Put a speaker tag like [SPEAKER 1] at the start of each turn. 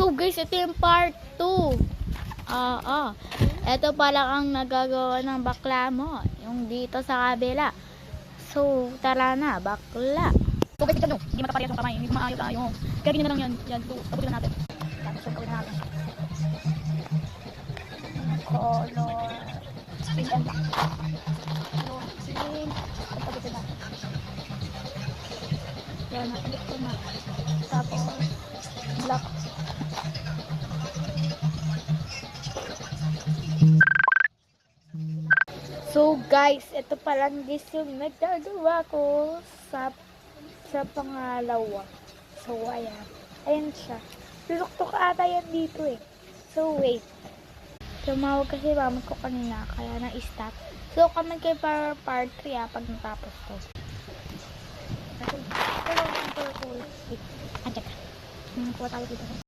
[SPEAKER 1] So guys, ito yung part 2. Ito pala ang nagagawa ng bakla mo. Yung dito sa kabila. So, tara na, bakla. So guys, ito hindi makaparehas yung kamay. Hindi maayos tayo. Kaya ganyan na lang yan. Yan, so, tapusin na natin. So, gawin na natin. Color. Pink and black. Tapusin natin. Yan, nakabit ko na. Tapos, black. So guys, ito palang guys yung nagagawa ko sa pangalawa. So ayan. Ayan siya. Luluktok ata yan dito eh. So wait. Tumawag kasi mami ko kanina kaya na-stop. So comment kayo para part 3 pag natapos ko. Pero wait. Check. Kuha tayo dito.